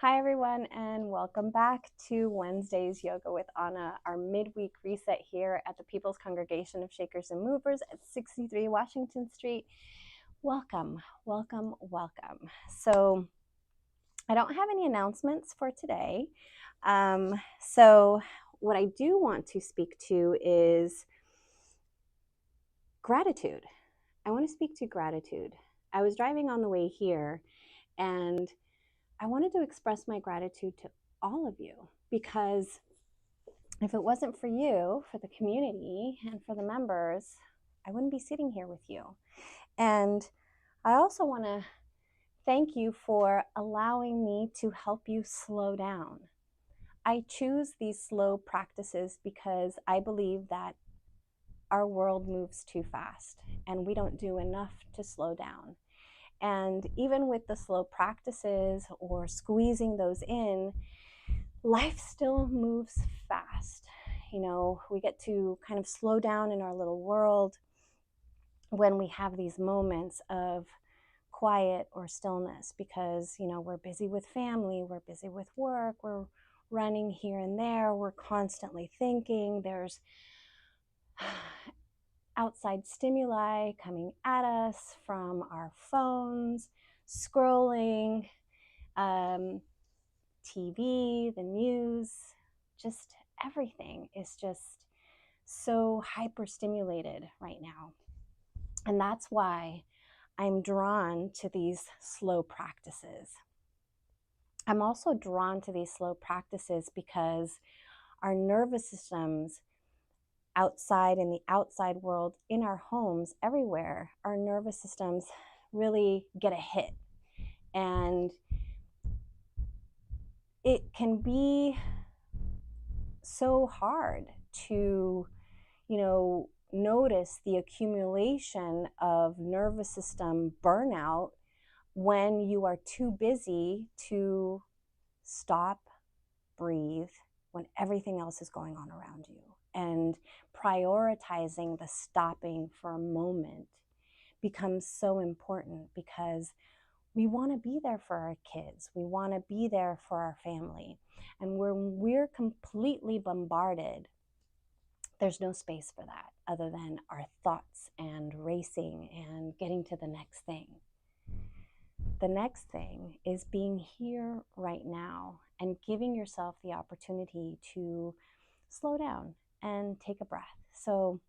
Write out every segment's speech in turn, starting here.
Hi, everyone, and welcome back to Wednesday's Yoga with Anna, our midweek reset here at the People's Congregation of Shakers and Movers at 63 Washington Street. Welcome, welcome, welcome. So, I don't have any announcements for today. So, what I do want to speak to is gratitude. I want to speak to gratitude. I was driving on the way here and I wanted to express my gratitude to all of you because if it wasn't for you, for the community, and for the members, I wouldn't be sitting here with you. And I also want to thank you for allowing me to help you slow down. I choose these slow practices because I believe that our world moves too fast and we don't do enough to slow down. And even with the slow practices or squeezing those in, life still moves fast. You know, we get to kind of slow down in our little world when we have these moments of quiet or stillness because, you know, we're busy with family, we're busy with work, we're running here and there, we're constantly thinking, there's outside stimuli coming at us from our phones, scrolling, TV, the news, just everything is just so hyper stimulated right now. And that's why I'm drawn to these slow practices. I'm also drawn to these slow practices because our nervous systems outside in the outside world, in our homes, everywhere, our nervous systems really get a hit. And it can be so hard to, notice the accumulation of nervous system burnout when you are too busy to stop, breathe, when everything else is going on around you. And prioritizing the stopping for a moment becomes so important because we want to be there for our kids. We want to be there for our family. And when we're completely bombarded, there's no space for that other than our thoughts and racing and getting to the next thing. The next thing is being here right now and giving yourself the opportunity to slow down and take a breath. So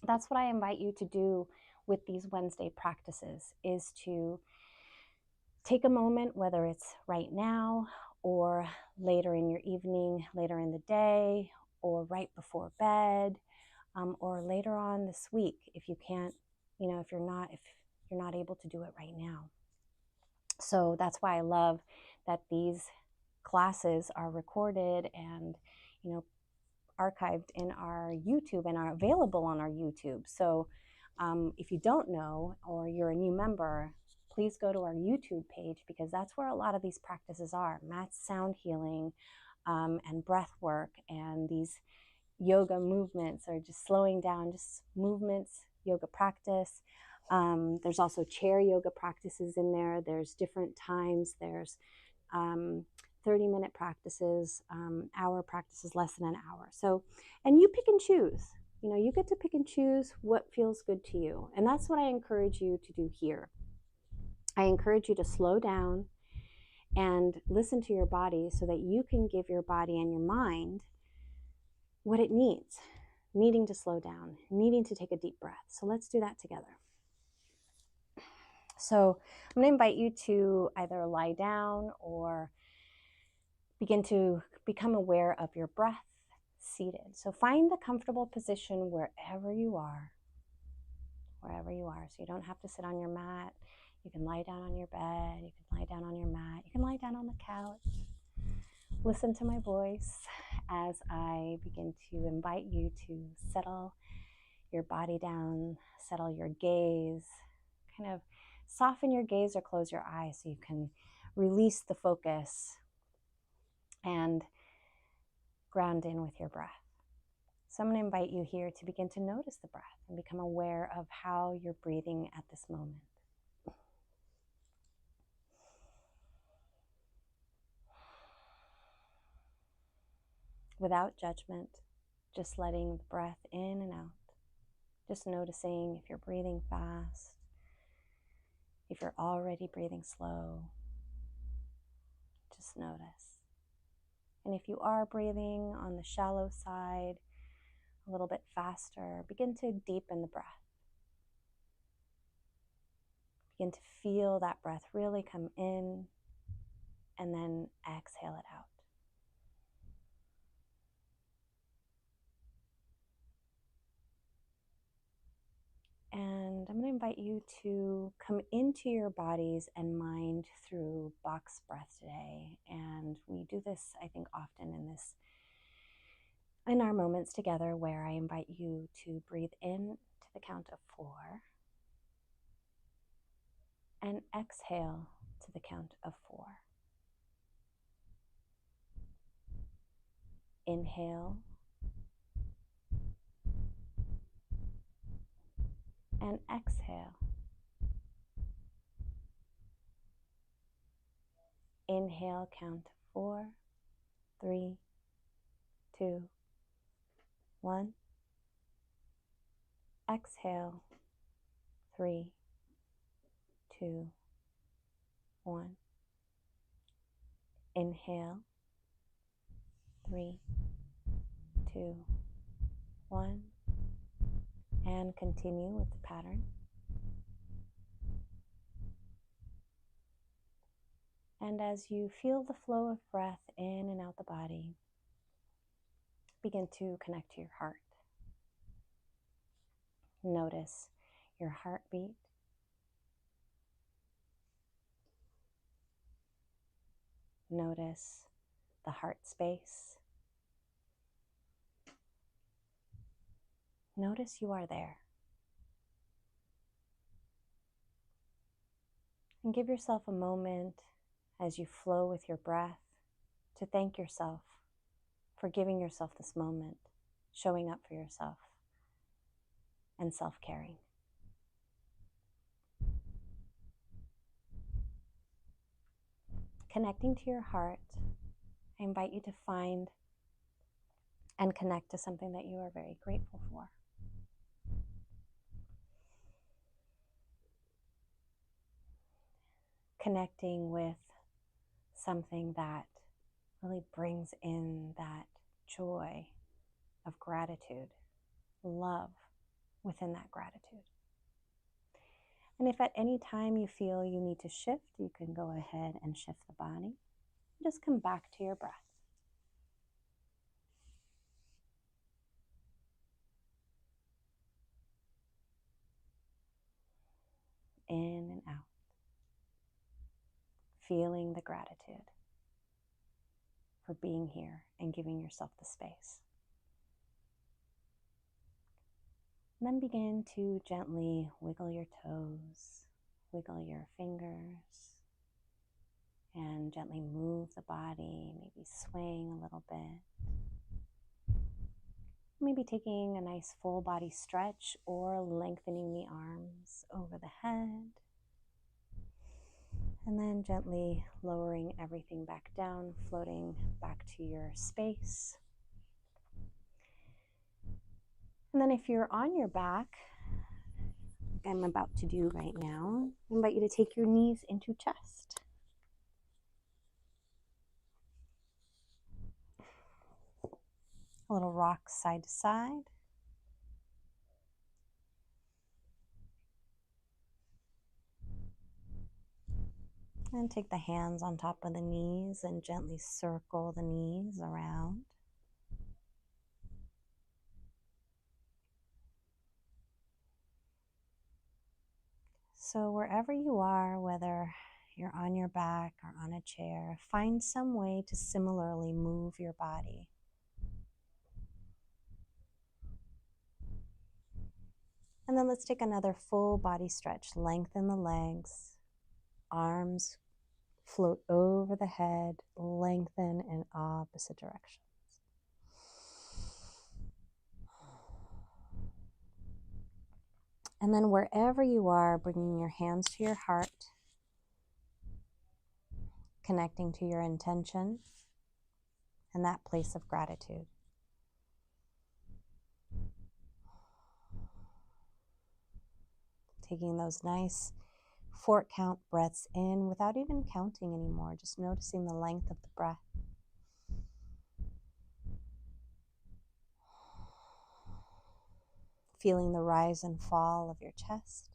that's what I invite you to do with these Wednesday practices, is to take a moment, whether it's right now or later in your evening, later in the day, or right before bed, or later on this week if you can't, if you're not able to do it right now. So that's why I love that these classes are recorded and, archived in our YouTube and are available on our YouTube. So if you don't know or you're a new member, please go to our YouTube page because that's where a lot of these practices are. Mat sound healing and breath work and these yoga movements are just slowing down, just movements, yoga practice. There's also chair yoga practices in there. There's different times. There's 30-minute practices, hour practices, less than an hour. So, and you pick and choose. You get to pick and choose what feels good to you. And that's what I encourage you to do here. I encourage you to slow down and listen to your body so that you can give your body and your mind what it needs, needing to slow down, needing to take a deep breath. So let's do that together. So I'm going to invite you to either lie down or begin to become aware of your breath seated. So find a comfortable position wherever you are. So you don't have to sit on your mat. You can lie down on your bed. You can lie down on your mat. You can lie down on the couch. Listen to my voice as I begin to invite you to settle your body down, settle your gaze, kind of soften your gaze or close your eyes so you can release the focus and ground in with your breath. So I'm going to invite you here to begin to notice the breath and become aware of how you're breathing at this moment. without judgment, just letting the breath in and out. Just noticing if you're breathing fast, if you're already breathing slow, just notice. And if you are breathing on the shallow side, a little bit faster, begin to deepen the breath. Begin to feel that breath really come in and then exhale it out. And I'm going to invite you to come into your bodies and mind through box breath today. And we do this, I think, often in our moments together, where I invite you to breathe in to the count of 4 and exhale to the count of 4. Inhale and exhale. Inhale, count to 4, 3, 2, 1. Exhale, 3, 2, 1. Inhale, 3, 2, 1. And continue with the pattern. And as you feel the flow of breath in and out the body, begin to connect to your heart. Notice your heartbeat. Notice the heart space. Notice you are there. And give yourself a moment as you flow with your breath to thank yourself for giving yourself this moment, showing up for yourself, and self-caring. Connecting to your heart, I invite you to find and connect to something that you are very grateful for. Connecting with something that really brings in that joy of gratitude, love within that gratitude. And if at any time you feel you need to shift, you can go ahead and shift the body. Just come back to your breath. In and out. Feeling the gratitude for being here and giving yourself the space. And then begin to gently wiggle your toes, wiggle your fingers, and gently move the body, maybe swaying a little bit. Maybe taking a nice full body stretch or lengthening the arms over the head. And then gently lowering everything back down, floating back to your space. And then if you're on your back, like I'm about to do right now, I invite you to take your knees into chest. A little rock side to side. And take the hands on top of the knees and gently circle the knees around. So wherever you are, whether you're on your back or on a chair, find some way to similarly move your body. And then let's take another full body stretch. Lengthen the legs, arms float over the head, lengthen in opposite directions. And then wherever you are, bringing your hands to your heart, connecting to your intention and that place of gratitude. Taking those nice 4 count breaths in without even counting anymore, just noticing the length of the breath. Feeling the rise and fall of your chest,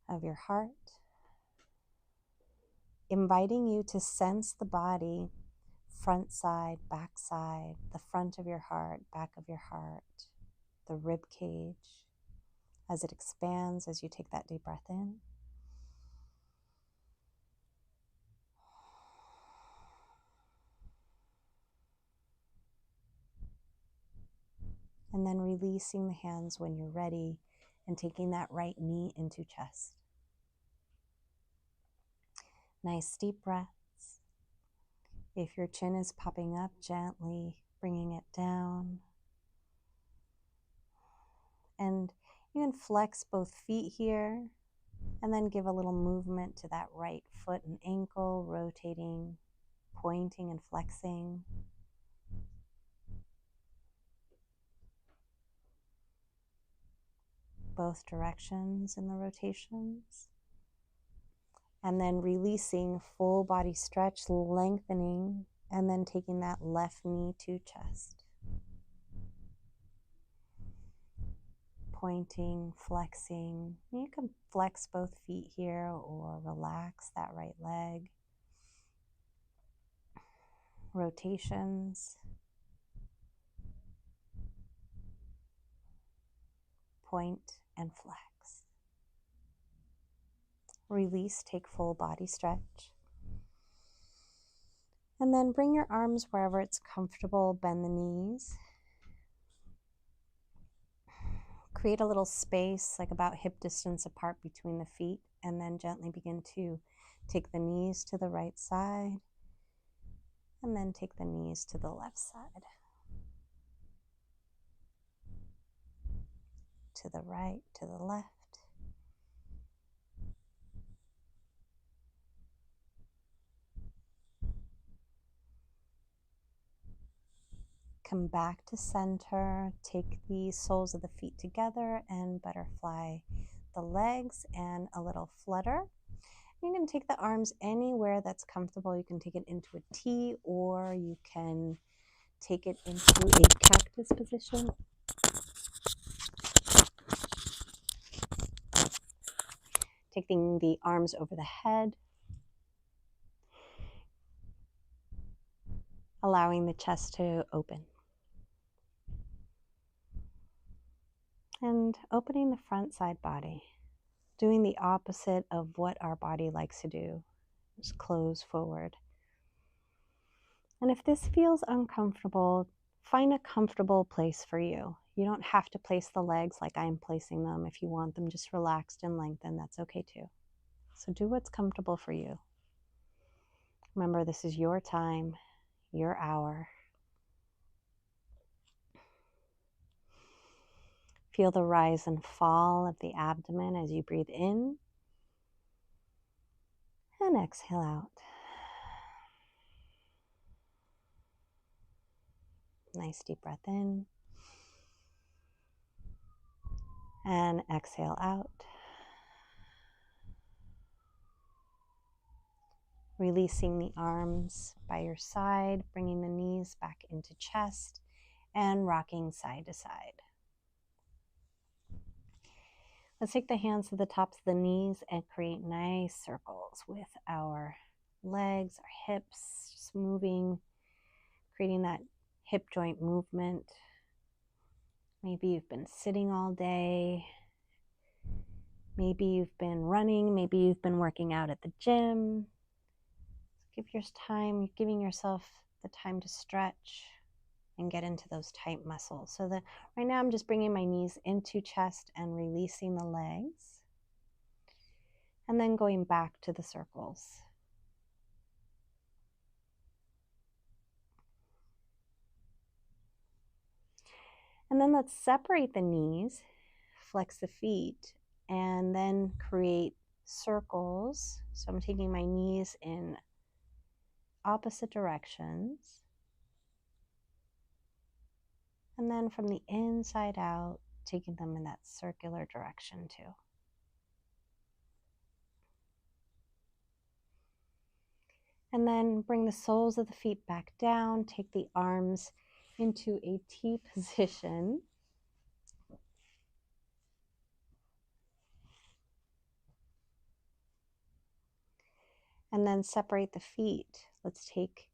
of your heart. Inviting you to sense the body, front side, back side, the front of your heart, back of your heart, the rib cage, as it expands as you take that deep breath in. And then releasing the hands when you're ready and taking that right knee into chest. Nice deep breaths. If your chin is popping up, gently bringing it down. And you can flex both feet here and then give a little movement to that right foot and ankle, rotating, pointing and flexing. Both directions in the rotations. And then releasing, full body stretch, lengthening, and then taking that left knee to chest. Pointing, flexing. You can flex both feet here or relax that right leg. Rotations. Point and flex. Release, take full body stretch. And then bring your arms wherever it's comfortable, bend the knees. Create a little space, like about hip distance apart between the feet, and then gently begin to take the knees to the right side, and then take the knees to the left side. To the right, to the left. Come back to center, take the soles of the feet together and butterfly the legs and a little flutter. You can take the arms anywhere that's comfortable. You can take it into a T or you can take it into a cactus position. Taking the arms over the head. Allowing the chest to open. And opening the front side body. Doing the opposite of what our body likes to do. Just close forward. And if this feels uncomfortable, find a comfortable place for you. You don't have to place the legs like I'm placing them. If you want them just relaxed and lengthened, that's okay too. So do what's comfortable for you. Remember, this is your time, your hour. Feel the rise and fall of the abdomen as you breathe in and exhale out. Nice deep breath in and exhale out. Releasing the arms by your side, bringing the knees back into chest and rocking side to side. Let's take the hands to the tops of the knees and create nice circles with our legs, our hips, just moving, creating that hip joint movement. Maybe you've been sitting all day. Maybe you've been running. Maybe you've been working out at the gym. Giving yourself the time to stretch and get into those tight muscles. So that right now I'm just bringing my knees into chest and releasing the legs. And then going back to the circles. And then let's separate the knees, flex the feet, and then create circles. So I'm taking my knees in opposite directions. And then from the inside out, taking them in that circular direction too. And then bring the soles of the feet back down. Take the arms into a T position. And then separate the feet. Let's take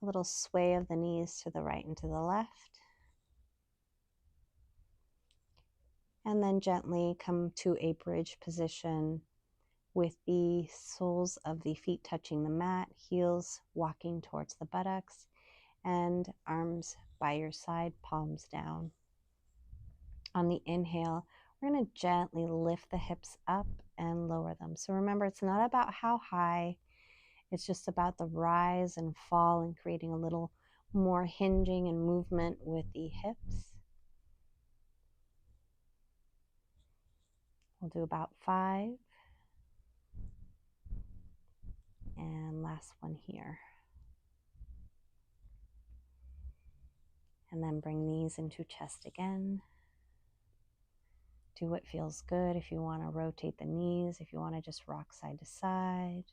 a little sway of the knees to the right and to the left. And then gently come to a bridge position with the soles of the feet touching the mat, heels walking towards the buttocks, and arms by your side, palms down. On the inhale, we're going to gently lift the hips up and lower them. So remember, it's not about how high, it's just about the rise and fall and creating a little more hinging and movement with the hips. We'll do about 5. And last one here. And then bring knees into chest again. Do what feels good. If you want to rotate the knees, if you want to just rock side to side.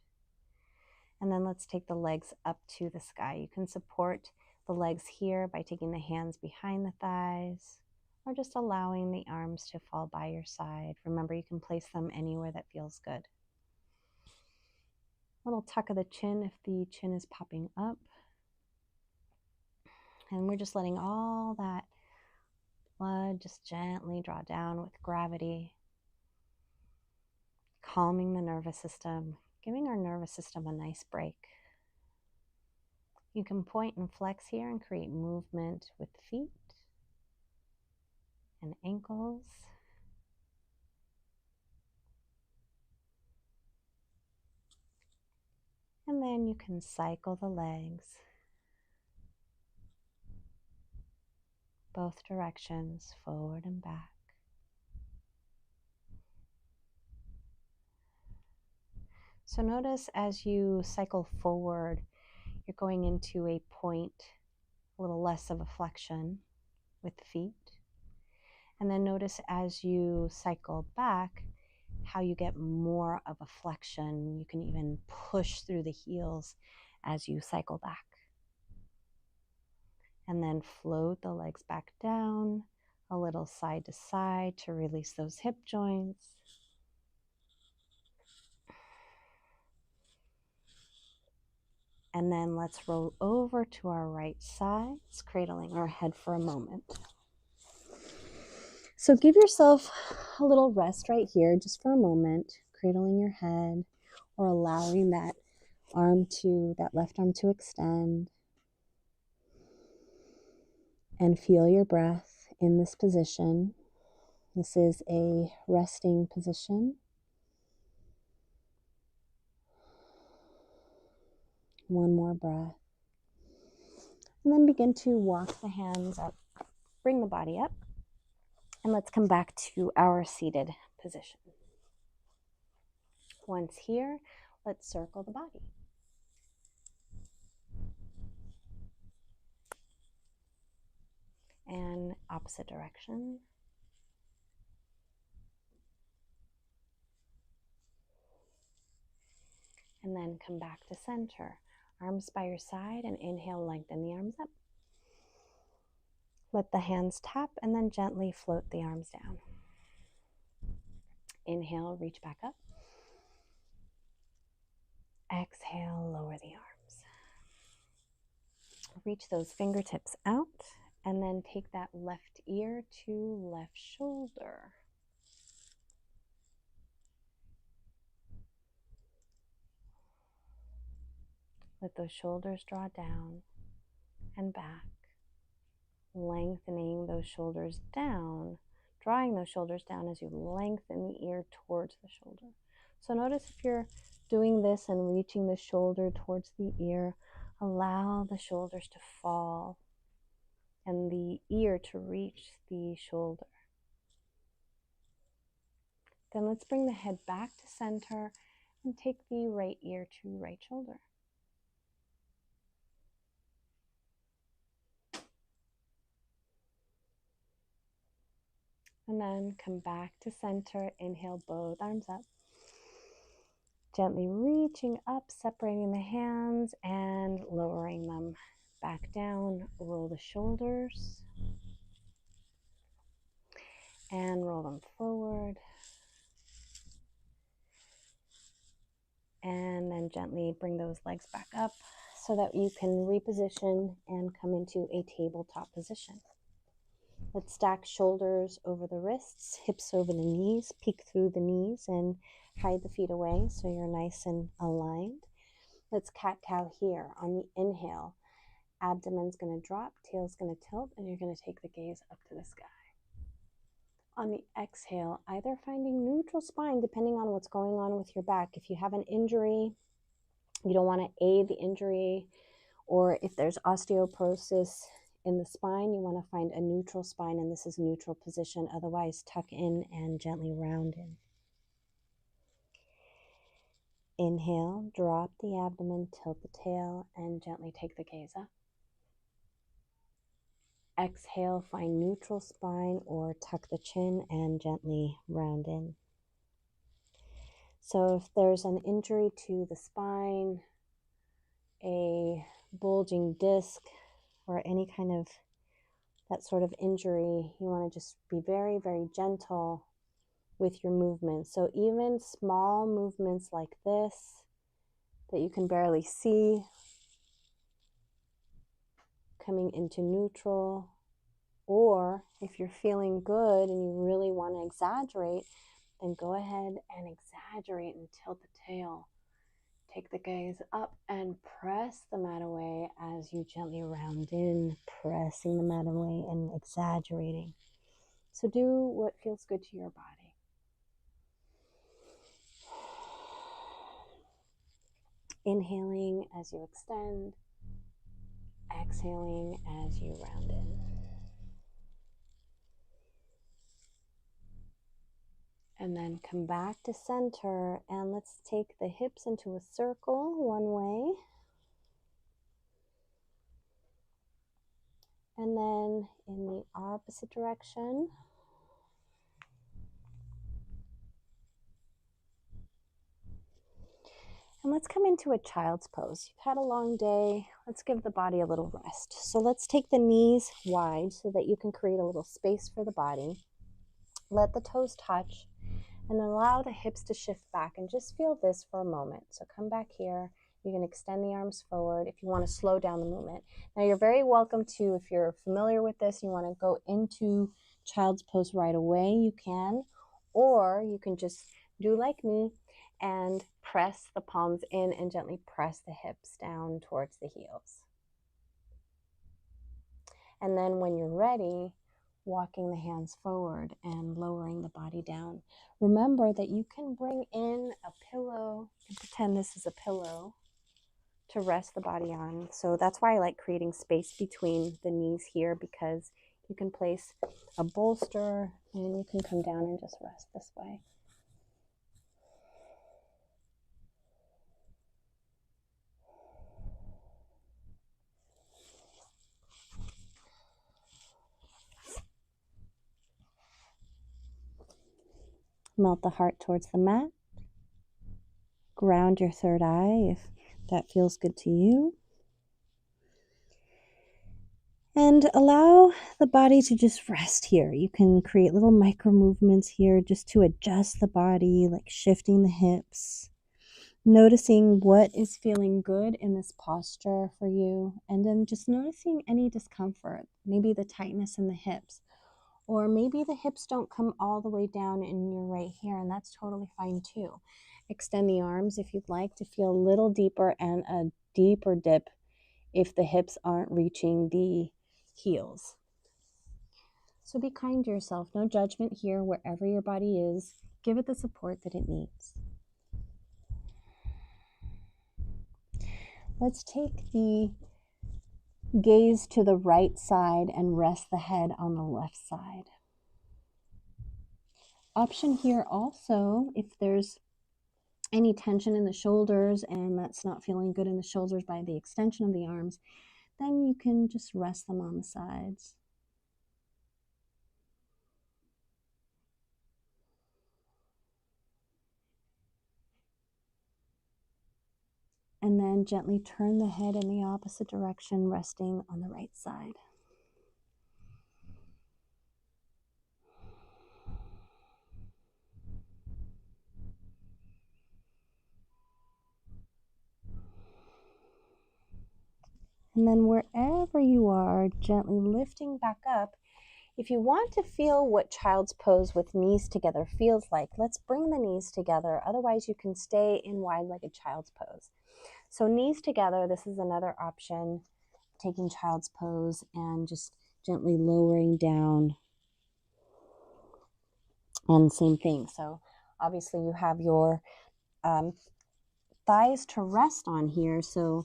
And then let's take the legs up to the sky. You can support the legs here by taking the hands behind the thighs or just allowing the arms to fall by your side. Remember, you can place them anywhere that feels good. Little tuck of the chin if the chin is popping up. And we're just letting all that blood just gently draw down with gravity, calming the nervous system, giving our nervous system a nice break. You can point and flex here and create movement with feet and ankles. And then you can cycle the legs both directions, forward and back. So notice as you cycle forward, you're going into a point, a little less of a flexion with the feet. And then notice as you cycle back, how you get more of a flexion. You can even push through the heels as you cycle back. And then float the legs back down, a little side to side to release those hip joints. And then let's roll over to our right sides, cradling our head for a moment. So give yourself a little rest right here, just for a moment, cradling your head or allowing that left arm to extend. And feel your breath in this position. This is a resting position. One more breath. And then begin to walk the hands up. Bring the body up. And let's come back to our seated position. Once here, let's circle the body. And opposite direction. And then come back to center. Arms by your side and inhale, lengthen the arms up. Let the hands tap and then gently float the arms down. Inhale, reach back up. Exhale, lower the arms. Reach those fingertips out and then take that left ear to left shoulder. Let those shoulders draw down and back, lengthening those shoulders down, drawing those shoulders down as you lengthen the ear towards the shoulder. So notice if you're doing this and reaching the shoulder towards the ear, allow the shoulders to fall and the ear to reach the shoulder. Then let's bring the head back to center and take the right ear to right shoulder. And then come back to center. Inhale, both arms up. Gently reaching up, separating the hands and lowering them back down. Roll the shoulders and roll them forward. And then gently bring those legs back up so that you can reposition and come into a tabletop position. Let's stack shoulders over the wrists, hips over the knees, peek through the knees and hide the feet away so you're nice and aligned. Let's cat-cow here. On the inhale, abdomen's going to drop, tail's going to tilt, and you're going to take the gaze up to the sky. On the exhale, either finding neutral spine, depending on what's going on with your back. If you have an injury, you don't want to aid the injury, or if there's osteoporosis in the spine, you want to find a neutral spine, and this is neutral position. Otherwise, tuck in and gently round in. Inhale, drop the abdomen, tilt the tail, and gently take the gaze up. Exhale, find neutral spine or tuck the chin and gently round in. So if there's an injury to the spine, a bulging disc, or any kind of that sort of injury, you want to just be very, very gentle with your movements. So even small movements like this that you can barely see, coming into neutral, or if you're feeling good and you really want to exaggerate, then go ahead and exaggerate and tilt the tail. Take the gaze up and press the mat away as you gently round in, pressing the mat away and exaggerating. So do what feels good to your body. Inhaling as you extend, exhaling as you round in. And then come back to center, and let's take the hips into a circle one way. And then in the opposite direction. And let's come into a child's pose. You've had a long day. Let's give the body a little rest. So let's take the knees wide so that you can create a little space for the body. Let the toes touch and allow the hips to shift back, and just feel this for a moment. So come back here. You can extend the arms forward if you want to slow down the movement. Now you're very welcome to, if you're familiar with this, you want to go into child's pose right away, you can. Or you can just do like me and press the palms in and gently press the hips down towards the heels. And then when you're ready, walking the hands forward and lowering the body down. Remember that you can bring in a pillow and pretend this is a pillow to rest the body on. So that's why I like creating space between the knees here, because you can place a bolster and you can come down and just rest this way. Melt the heart towards the mat. Ground your third eye if that feels good to you. And allow the body to just rest here. You can create little micro movements here just to adjust the body, like shifting the hips, noticing what is feeling good in this posture for you, and then just noticing any discomfort, maybe the tightness in the hips, or maybe the hips don't come all the way down and you're right here, and that's totally fine too. Extend the arms if you'd like to feel a little deeper, and a deeper dip if the hips aren't reaching the heels. So be kind to yourself. No judgment here. Wherever your body is, give it the support that it needs. Let's take the gaze to the right side and rest the head on the left side. Option here also, if there's any tension in the shoulders and that's not feeling good in the shoulders by the extension of the arms, then you can just rest them on the sides. And then gently turn the head in the opposite direction, resting on the right side. And then wherever you are, gently lifting back up. If you want to feel what child's pose with knees together feels like, let's bring the knees together. Otherwise, you can stay in wide-legged child's pose. So knees together, this is another option, taking child's pose and just gently lowering down. And same thing. So obviously you have your thighs to rest on here. So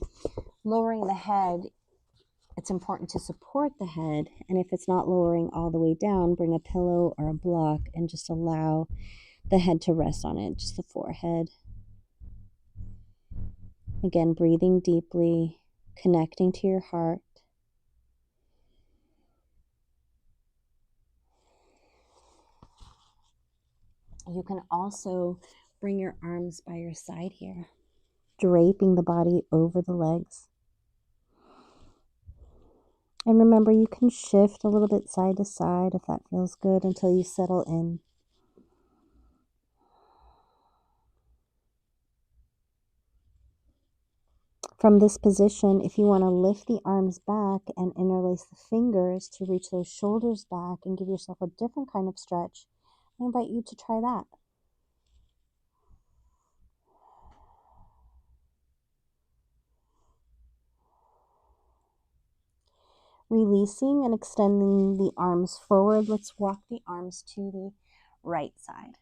lowering the head, it's important to support the head. And if it's not lowering all the way down, bring a pillow or a block and just allow the head to rest on it, just the forehead. Again, breathing deeply, connecting to your heart. You can also bring your arms by your side here, draping the body over the legs. And remember, you can shift a little bit side to side if that feels good until you settle in. From this position, if you want to lift the arms back and interlace the fingers to reach those shoulders back and give yourself a different kind of stretch, I invite you to try that. Releasing and extending the arms forward. Let's walk the arms to the right side.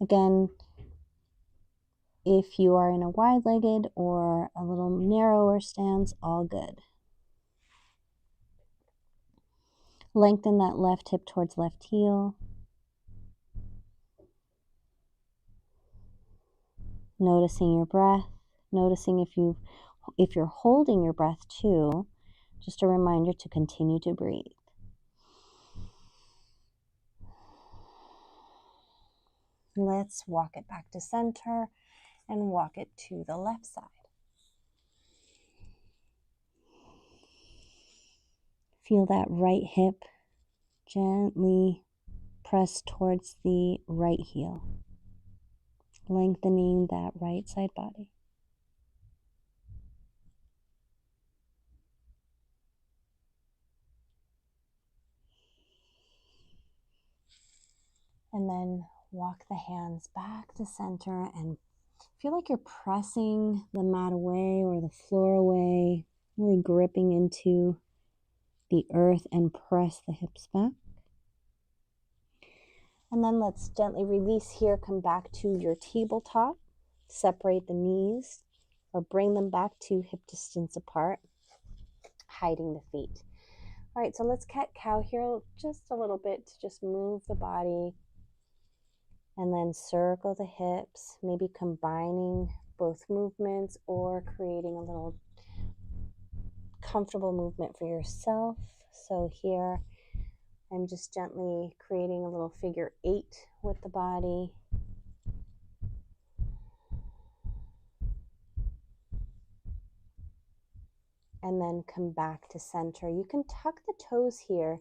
Again, if you are in a wide-legged or a little narrower stance, all good. Lengthen that left hip towards left heel. Noticing your breath. Noticing if you're holding your breath too. Just a reminder to continue to breathe. Let's walk it back to center and walk it to the left side. Feel that right hip gently press towards the right heel, lengthening that right side body. And then walk the hands back to center and feel like you're pressing the mat away or the floor away, really gripping into the earth and press the hips back. And then let's gently release here, come back to your tabletop, separate the knees or bring them back to hip distance apart, hiding the feet. All right, so let's cat-cow here just a little bit to just move the body and then circle the hips, maybe combining both movements or creating a little comfortable movement for yourself. So here I'm just gently creating a little figure 8 with the body. And then come back to center. You can tuck the toes here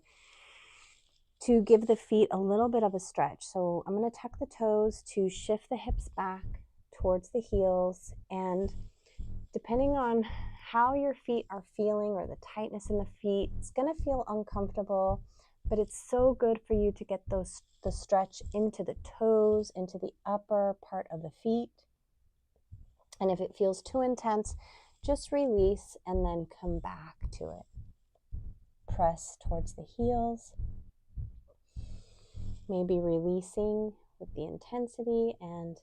to give the feet a little bit of a stretch. So I'm going to tuck the toes to shift the hips back towards the heels, and depending on how your feet are feeling or the tightness in the feet, it's going to feel uncomfortable, but it's so good for you to get the stretch into the toes, into the upper part of the feet. And if it feels too intense, just release and then come back to it. Press towards the heels, maybe releasing with the intensity and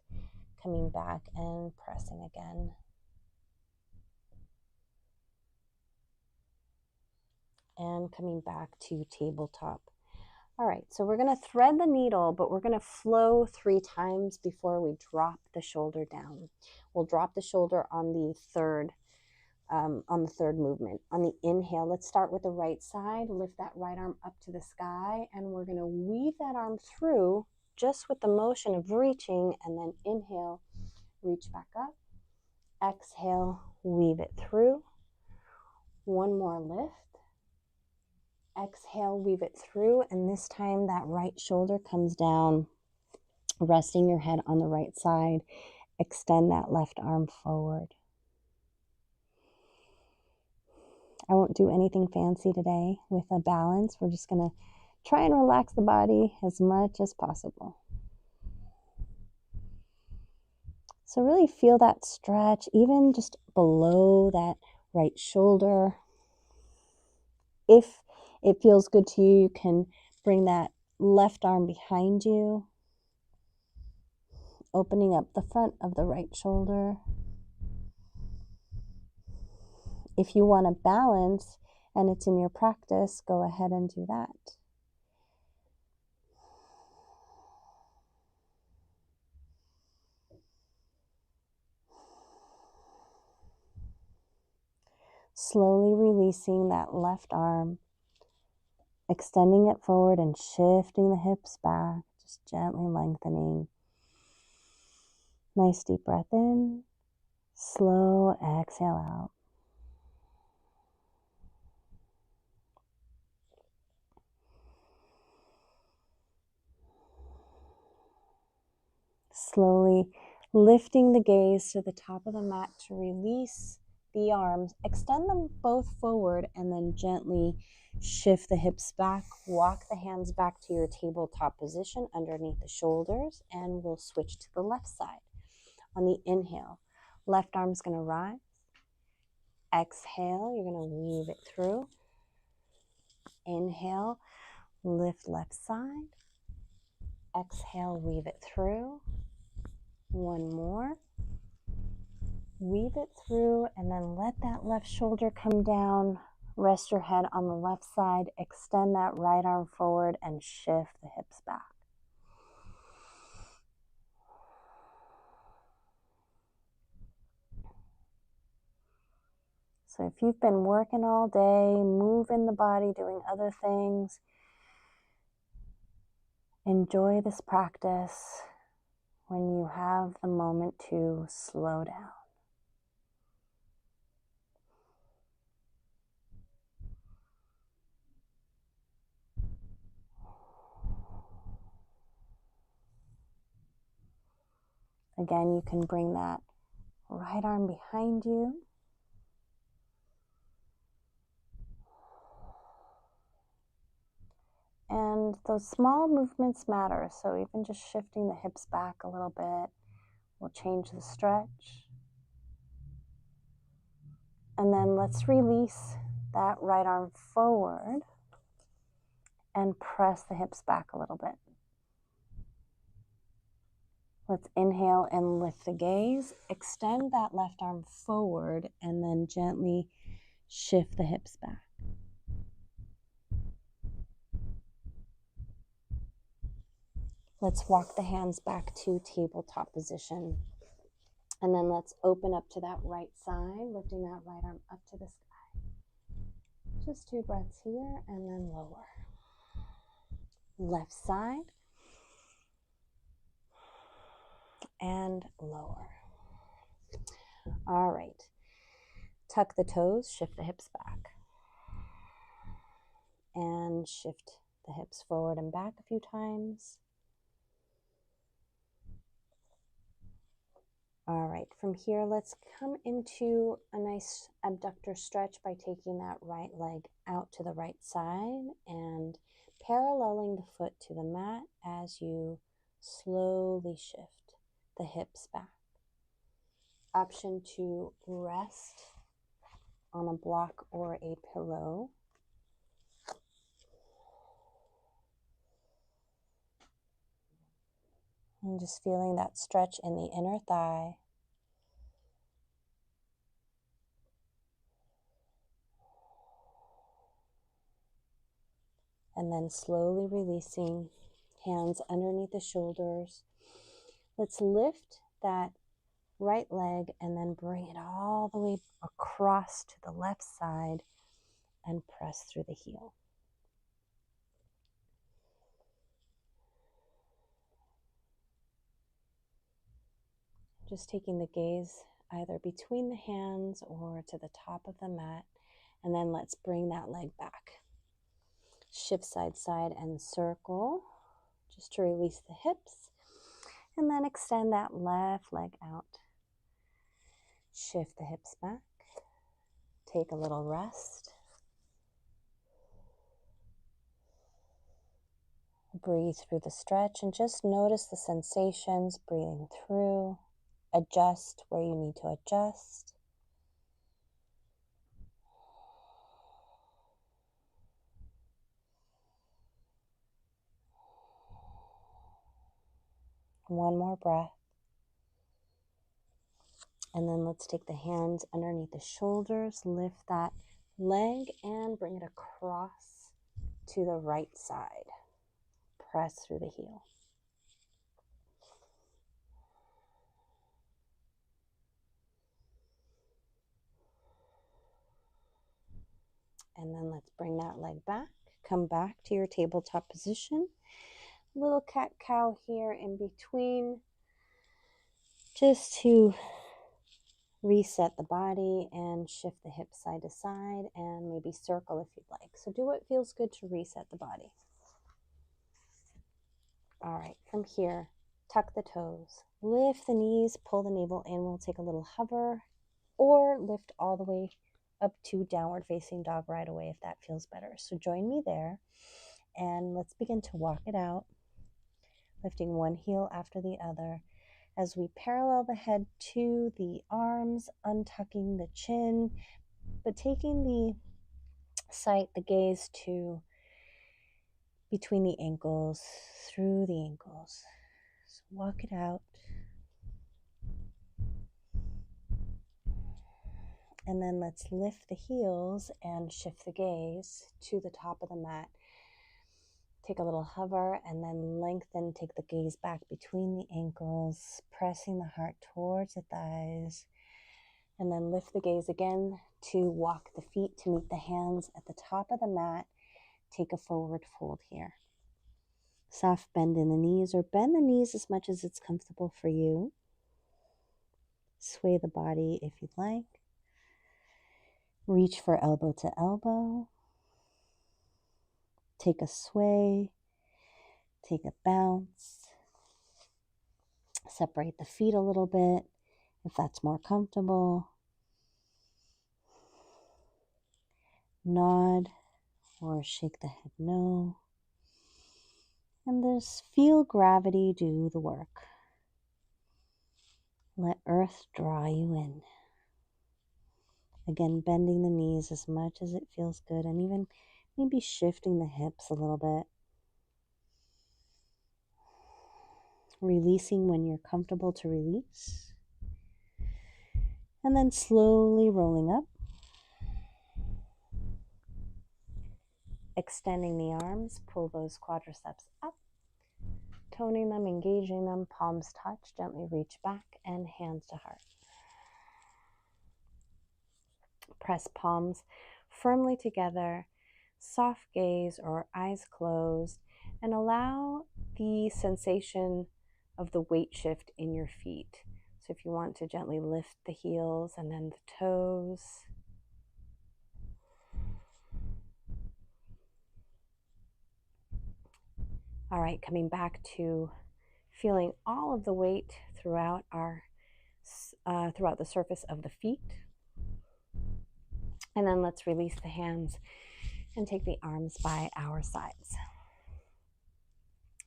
coming back and pressing again. And coming back to tabletop. All right, so we're going to thread the needle, but we're going to flow 3 times before we drop the shoulder down. We'll drop the shoulder on the third movement. On the inhale, let's start with the right side. Lift that right arm up to the sky, and we're going to weave that arm through just with the motion of reaching, and then inhale, reach back up. Exhale, weave it through. One more lift. Exhale, weave it through, and this time that right shoulder comes down, resting your head on the right side. Extend that left arm forward. I won't do anything fancy today with a balance. We're just going to try and relax the body as much as possible. So really feel that stretch, even just below that right shoulder. If it feels good to you, you can bring that left arm behind you, opening up the front of the right shoulder. If you want to balance and it's in your practice, go ahead and do that. Slowly releasing that left arm, extending it forward and shifting the hips back, just gently lengthening. Nice deep breath in, slow exhale out. Slowly lifting the gaze to the top of the mat to release the arms. Extend them both forward and then gently shift the hips back. Walk the hands back to your tabletop position underneath the shoulders, and we'll switch to the left side. On the inhale, left arm's going to rise. Exhale, you're going to weave it through. Inhale, lift left side. Exhale, weave it through. One more. Weave it through, and then let that left shoulder come down. Rest your head on the left side. Extend that right arm forward and shift the hips back. So if you've been working all day, moving the body, doing other things, enjoy this practice when you have the moment to slow down. Again, you can bring that right arm behind you. And those small movements matter. So even just shifting the hips back a little bit will change the stretch. And then let's release that right arm forward and press the hips back a little bit. Let's inhale and lift the gaze. Extend that left arm forward and then gently shift the hips back. Let's walk the hands back to tabletop position. And then let's open up to that right side, lifting that right arm up to the sky. Just 2 breaths here and then lower. Left side and lower. All right. Tuck the toes, shift the hips back. And shift the hips forward and back a few times. All right, from here, let's come into a nice abductor stretch by taking that right leg out to the right side and paralleling the foot to the mat as you slowly shift the hips back. Option to rest on a block or a pillow. And just feeling that stretch in the inner thigh. And then slowly releasing, hands underneath the shoulders. Let's lift that right leg and then bring it all the way across to the left side and press through the heel. Just taking the gaze either between the hands or to the top of the mat. And then let's bring that leg back. Shift side, side, and circle, just to release the hips. And then extend that left leg out. Shift the hips back. Take a little rest. Breathe through the stretch and just notice the sensations, breathing through. Adjust where you need to adjust. One more breath. And then let's take the hands underneath the shoulders, lift that leg and bring it across to the right side. Press through the heel. And then let's bring that leg back. Come back to your tabletop position. Little cat-cow here in between, just to reset the body and shift the hips side to side and maybe circle if you'd like. So do what feels good to reset the body. All right, from here, tuck the toes, lift the knees, pull the navel in. We'll take a little hover or lift all the way up to downward facing dog right away if that feels better. So join me there and let's begin to walk it out, lifting one heel after the other as we parallel the head to the arms, untucking the chin, but taking the sight, the gaze to between the ankles, through the ankles. So walk it out. And then let's lift the heels and shift the gaze to the top of the mat. Take a little hover and then lengthen, take the gaze back between the ankles, pressing the heart towards the thighs. And then lift the gaze again to walk the feet to meet the hands at the top of the mat. Take a forward fold here. Soft bend in the knees, or bend the knees as much as it's comfortable for you. Sway the body if you'd like. Reach for elbow to elbow. Take a sway. Take a bounce. Separate the feet a little bit if that's more comfortable. Nod or shake the head no. And just feel gravity do the work. Let earth draw you in. Again, bending the knees as much as it feels good, and even maybe shifting the hips a little bit. Releasing when you're comfortable to release. And then slowly rolling up. Extending the arms, pull those quadriceps up. Toning them, engaging them, palms touch, gently reach back and hands to heart. Press palms firmly together, soft gaze or eyes closed, and allow the sensation of the weight shift in your feet. So if you want to gently lift the heels and then the toes. All right, coming back to feeling all of the weight throughout throughout the surface of the feet. And then let's release the hands and take the arms by our sides.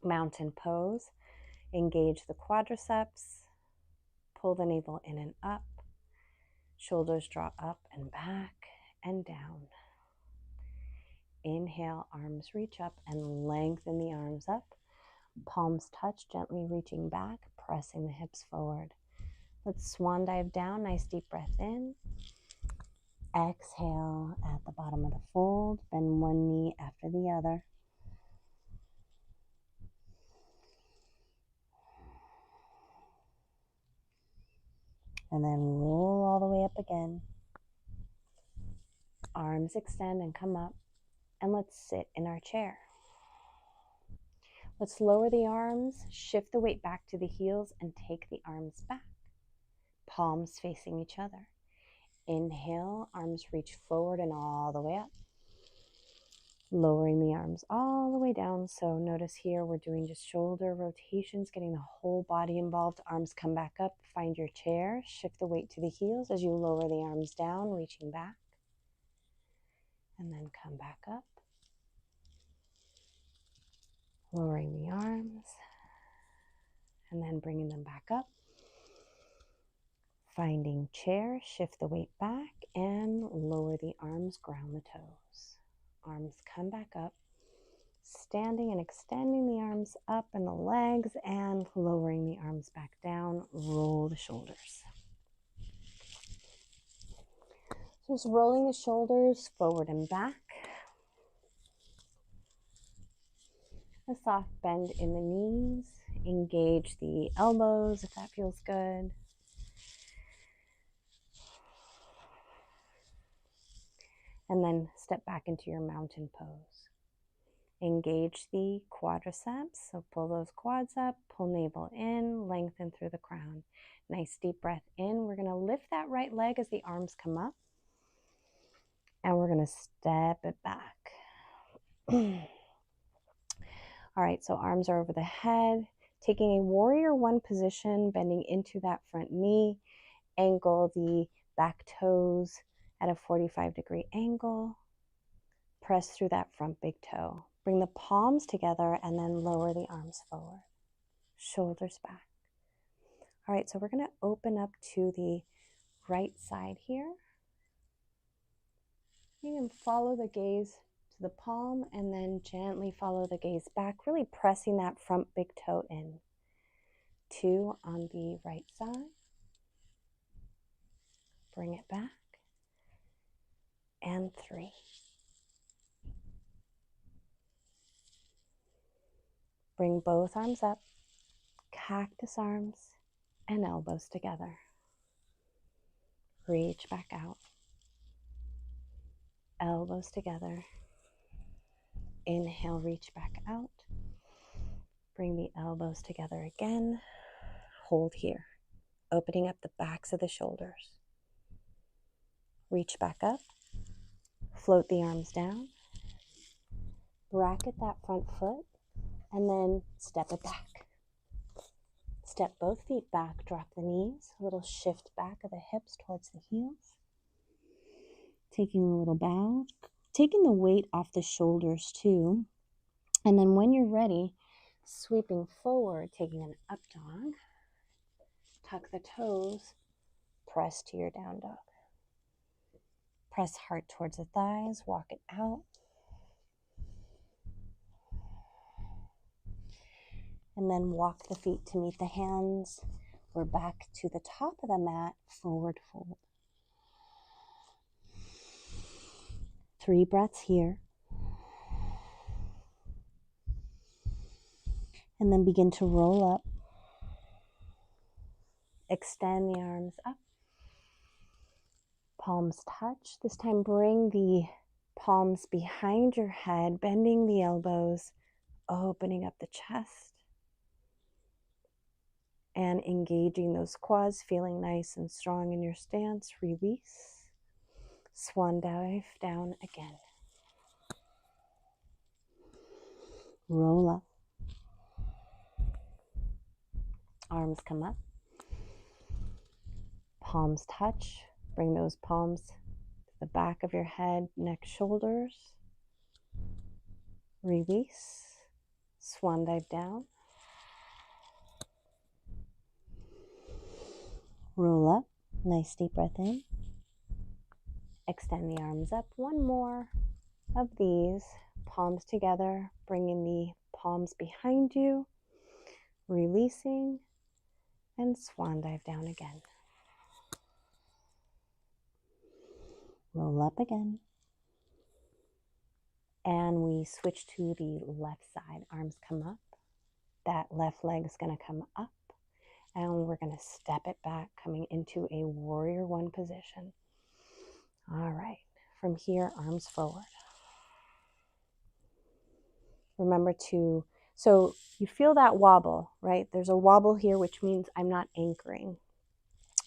Mountain pose. Engage the quadriceps. Pull the navel in and up. Shoulders draw up and back and down. Inhale, arms reach up and lengthen the arms up. Palms touch, gently reaching back, pressing the hips forward. Let's swan dive down, nice deep breath in. Exhale at the bottom of the fold, bend one knee after the other. And then roll all the way up again. Arms extend and come up. And let's sit in our chair. Let's lower the arms, shift the weight back to the heels, and take the arms back. palms facing each other. Inhale, arms reach forward and all the way up. Lowering the arms all the way down. So notice here we're doing just shoulder rotations, getting the whole body involved. Arms come back up, find your chair, shift the weight to the heels as you lower the arms down, reaching back. And then come back up. Lowering the arms. And then bringing them back up. Finding chair, shift the weight back and lower the arms, ground the toes. Arms come back up, standing and extending the arms up and the legs and lowering the arms back down, roll the shoulders. Just rolling the shoulders forward and back. A soft bend in the knees, engage the elbows if that feels good. And then step back into your mountain pose. Engage the quadriceps, so pull those quads up, pull navel in, lengthen through the crown. Nice deep breath in. We're going to lift that right leg as the arms come up. And we're going to step it back. All right, so arms are over the head. Taking a warrior one position, bending into that front knee. Angle the back toes at a 45-degree angle. Press through that front big toe. Bring the palms together and then lower the arms forward. Shoulders back. All right, so we're going to open up to the right side here. You can follow the gaze to the palm and then gently follow the gaze back, really pressing that front big toe in. 2 on the right side. Bring it back. And 3. Bring both arms up, cactus arms and elbows together. Reach back out. Elbows together. Inhale, reach back out. Bring the elbows together again. Hold here, opening up the backs of the shoulders. Reach back up. Float the arms down. Bracket that front foot and then step it back. Step both feet back, drop the knees, a little shift back of the hips towards the heels. Taking a little bow, taking the weight off the shoulders too. And then when you're ready, sweeping forward, taking an up dog. Tuck the toes, press to your down dog. Press hard towards the thighs, walk it out. And then walk the feet to meet the hands. We're back to the top of the mat, forward fold. 3 breaths here. And then begin to roll up. Extend the arms up. Palms touch. This time bring the palms behind your head, bending the elbows, opening up the chest. And engaging those quads, feeling nice and strong in your stance. Release. Swan dive down again. Roll up. Arms come up. Palms touch. Bring those palms to the back of your head, neck, shoulders. Release. Swan dive down. Roll up. Nice deep breath in. Extend the arms up. One more of these. Palms together. Bringing the palms behind you. Releasing. And swan dive down again. Roll up again. And we switch to the left side. Arms come up. That left leg is going to come up. And we're going to step it back, coming into a warrior one position. All right. From here, arms forward. Remember to, so you feel that wobble, right? There's a wobble here, which means I'm not anchoring.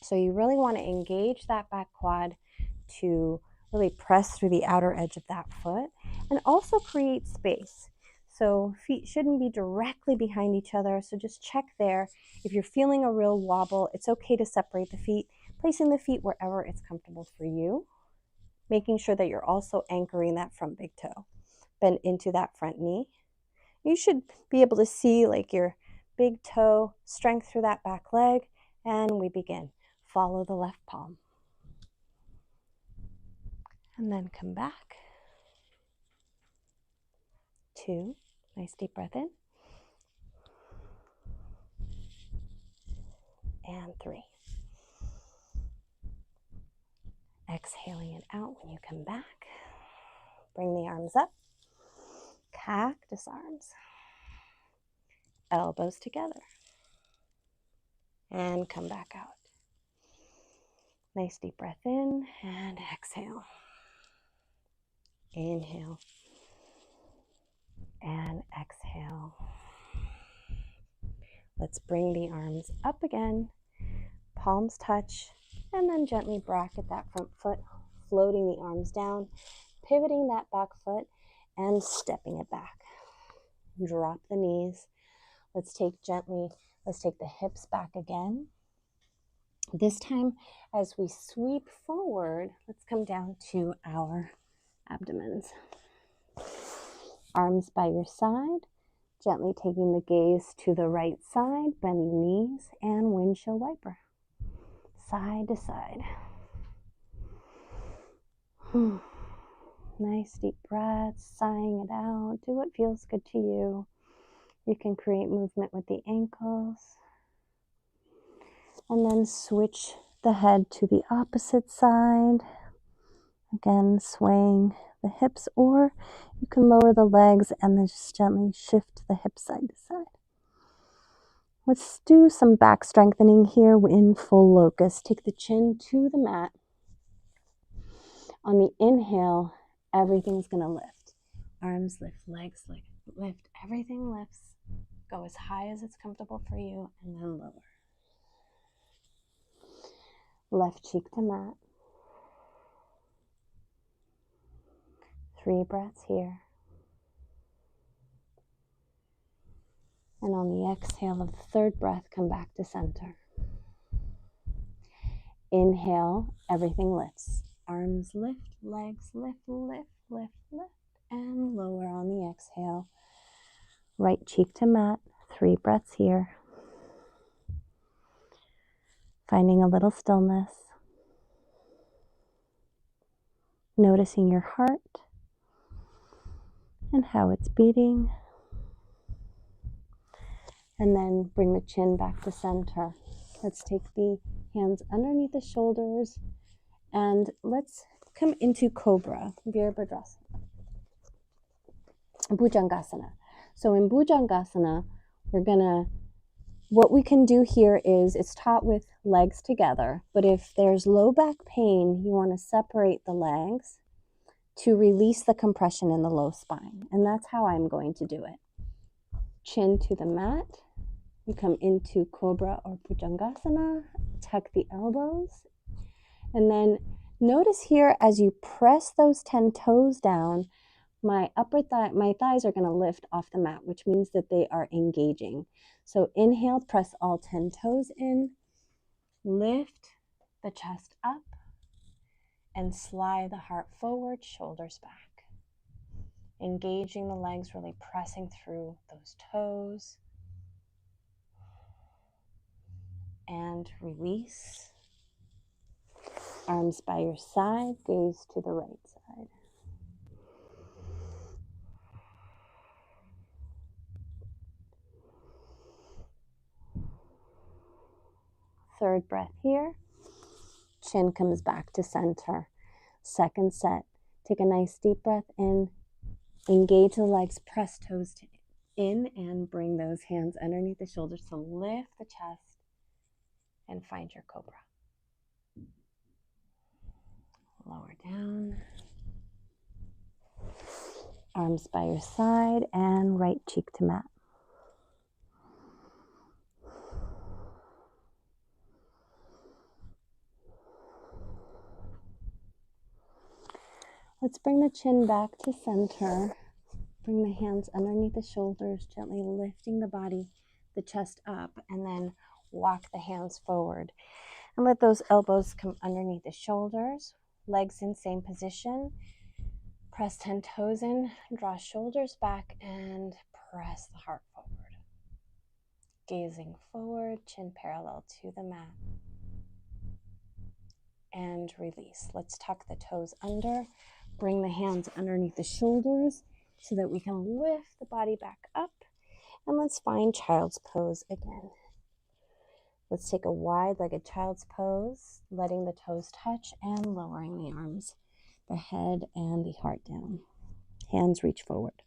So you really want to engage that back quad to really press through the outer edge of that foot and also create space. So feet shouldn't be directly behind each other. So just check there. If you're feeling a real wobble, it's okay to separate the feet, placing the feet wherever it's comfortable for you, making sure that you're also anchoring that front big toe. Bend into that front knee. You should be able to see like your big toe, strength through that back leg, and we begin. Follow the left palm. And then come back. 2, nice deep breath in. And 3. Exhaling it out when you come back. Bring the arms up. Cactus arms. Elbows together. And come back out. Nice deep breath in and exhale. Inhale. And exhale. Let's bring the arms up again. Palms touch. And then gently bracket that front foot, floating the arms down, pivoting that back foot, and stepping it back. Drop the knees. Let's take the hips back again. This time, as we sweep forward, let's come down to our abdomens. Arms by your side, gently taking the gaze to the right side, bend the knees, and windshield wiper. Side to side. Nice deep breaths, sighing it out. Do what feels good to you. You can create movement with the ankles. And then switch the head to the opposite side. Again, swaying the hips, or you can lower the legs and then just gently shift the hips side to side. Let's do some back strengthening here in full locust. Take the chin to the mat. On the inhale, everything's going to lift. Arms lift, legs lift, everything lifts. Go as high as it's comfortable for you, and then lower. Left cheek to mat. 3 breaths here. And on the exhale of the third breath, come back to center. Inhale, everything lifts. Arms lift, legs lift, lift, lift, lift, and lower on the exhale. Right cheek to mat, 3 breaths here. Finding a little stillness. Noticing your heart and how it's beating. And then bring the chin back to center. Let's take the hands underneath the shoulders and let's come into Cobra, Virabhadrasana, Bhujangasana. So in Bhujangasana, what we can do here is, it's taught with legs together, but if there's low back pain, you want to separate the legs to release the compression in the low spine. And that's how I'm going to do it. Chin to the mat. You come into Cobra or Bhujangasana, tuck the elbows, and then notice here as you press those 10 toes down, my thighs are going to lift off the mat, which means that they are engaging. So inhale, press all 10 toes in, lift the chest up, and slide the heart forward, shoulders back. Engaging the legs, really pressing through those toes. And release. Arms by your side, gaze to the right side. Third breath here. Chin comes back to center. Second set. Take a nice deep breath in. Engage the legs, press toes in, and bring those hands underneath the shoulders to lift the chest and find your Cobra. Lower down. Arms by your side and right cheek to mat. Let's bring the chin back to center. Bring the hands underneath the shoulders, gently lifting the body, the chest up, and then walk the hands forward. And let those elbows come underneath the shoulders, legs in same position. Press 10 toes in, draw shoulders back, and press the heart forward. Gazing forward, chin parallel to the mat. And release. Let's tuck the toes under. Bring the hands underneath the shoulders so that we can lift the body back up. And let's find child's pose again. Let's take a wide-legged child's pose, letting the toes touch and lowering the arms, the head and the heart down. Hands reach forward.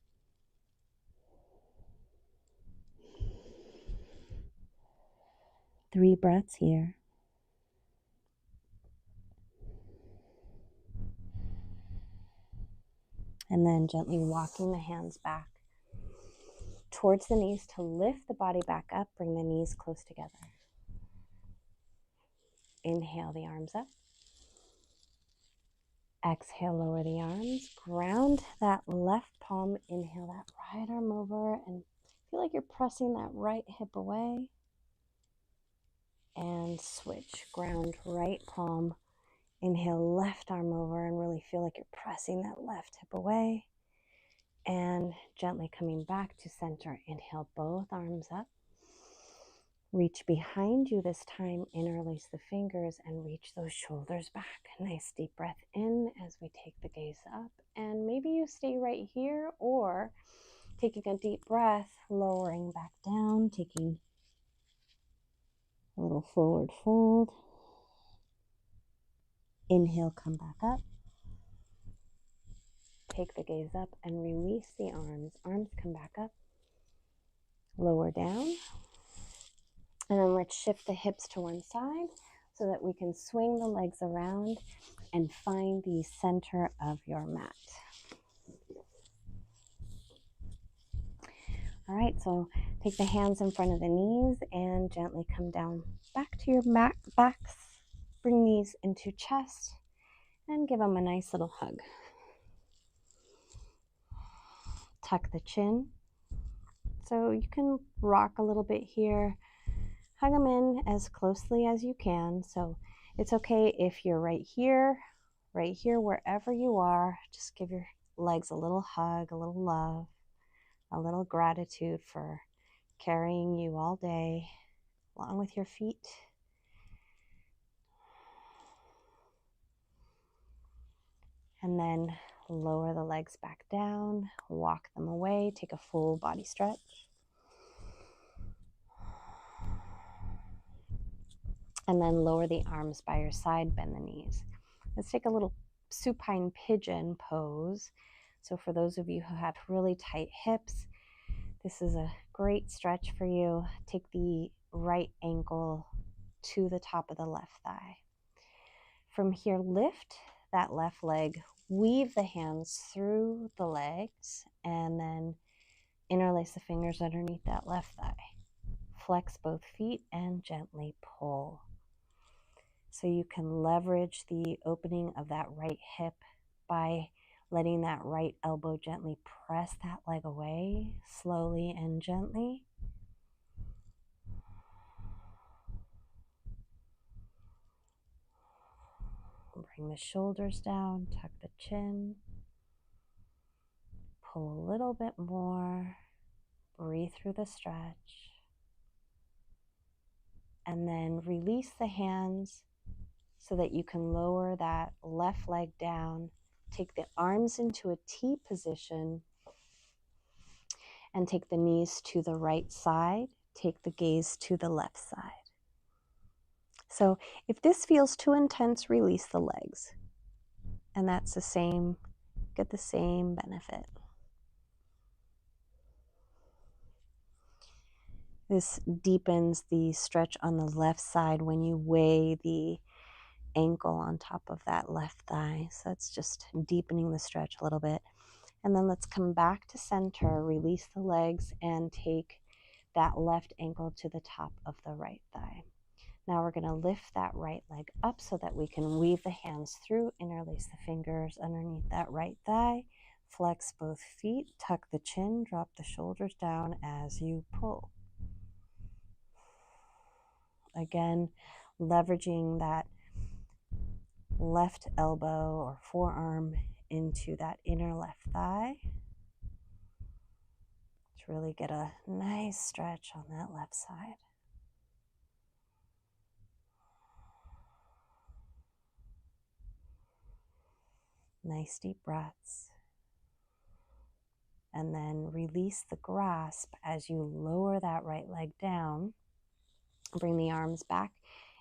Three breaths here. And then gently walking the hands back towards the knees to lift the body back up. Bring the knees close together. Inhale the arms up. Exhale, lower the arms. Ground that left palm. Inhale that right arm over and feel like you're pressing that right hip away. And switch. Ground right palm. Inhale left arm over and really feel like you're pressing that left hip away. And gently coming back to center. Inhale both arms up. Reach behind you this time, interlace the fingers and reach those shoulders back. Nice deep breath in as we take the gaze up. And maybe you stay right here, or taking a deep breath, lowering back down, taking a little forward fold. Inhale, come back up. Take the gaze up and release the arms. Arms come back up. Lower down. And then let's shift the hips to one side so that we can swing the legs around and find the center of your mat. All right, so take the hands in front of the knees and gently come down back to your backs. Bring these into chest and give them a nice little hug. Tuck the chin. So you can rock a little bit here. Hug them in as closely as you can. So it's okay if you're right here, wherever you are. Just give your legs a little hug, a little love, a little gratitude for carrying you all day, along with your feet. And then lower the legs back down, walk them away, take a full body stretch. And then lower the arms by your side, bend the knees. Let's take a little supine pigeon pose. So for those of you who have really tight hips, this is a great stretch for you. Take the right ankle to the top of the left thigh. From here, lift that left leg, weave the hands through the legs, and then interlace the fingers underneath that left thigh. Flex both feet and gently pull. So you can leverage the opening of that right hip by letting that right elbow gently press that leg away, slowly and gently. Bring the shoulders down, tuck the chin. Pull a little bit more. Breathe through the stretch. And then release the hands so that you can lower that left leg down. Take the arms into a T position and take the knees to the right side. Take the gaze to the left side. So if this feels too intense, release the legs. And that's the same, get the same benefit. This deepens the stretch on the left side when you weigh the ankle on top of that left thigh. So that's just deepening the stretch a little bit. And then let's come back to center, release the legs, and take that left ankle to the top of the right thigh. Now we're going to lift that right leg up so that we can weave the hands through, interlace the fingers underneath that right thigh, flex both feet, tuck the chin, drop the shoulders down as you pull. Again, leveraging that left elbow or forearm into that inner left thigh to really get a nice stretch on that left side. Nice deep breaths. And then release the grasp as you lower that right leg down. Bring the arms back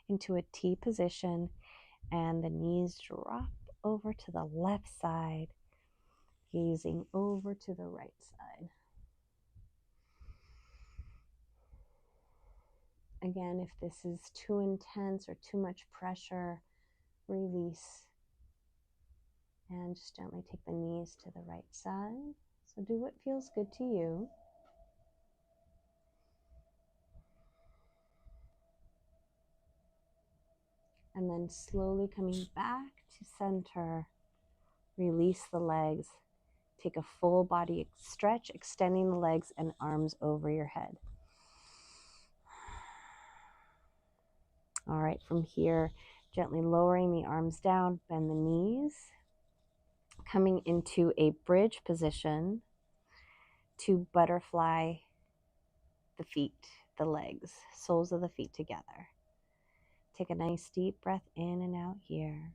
into a T position and the knees drop over to the left side, gazing over to the right side. Again, if this is too intense or too much pressure, release. And just gently take the knees to the right side. So do what feels good to you. And then slowly coming back to center, release the legs. Take a full body stretch, extending the legs and arms over your head. All right, from here, gently lowering the arms down, bend the knees, coming into a bridge position to butterfly the feet, the legs, soles of the feet together. Take a nice deep breath in and out here.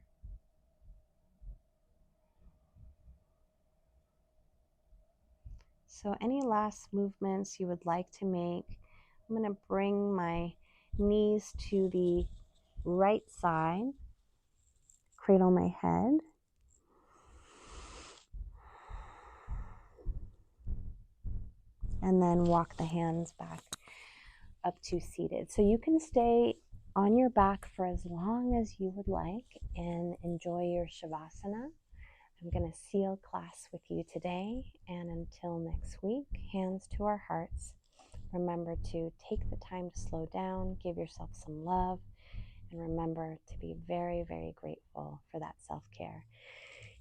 So any last movements you would like to make, I'm going to bring my knees to the right side, cradle my head. And then walk the hands back up to seated. So you can stay on your back for as long as you would like and enjoy your Shavasana. I'm going to seal class with you today, and until next week, hands to our hearts. Remember to take the time to slow down, give yourself some love, and remember to be very, very grateful for that self-care.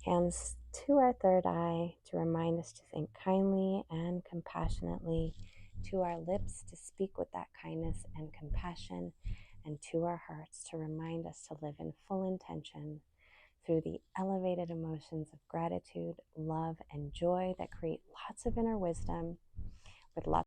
Hands to our third eye to remind us to think kindly and compassionately, to our lips to speak with that kindness and compassion, and to our hearts to remind us to live in full intention through the elevated emotions of gratitude, love, and joy that create lots of inner wisdom with lots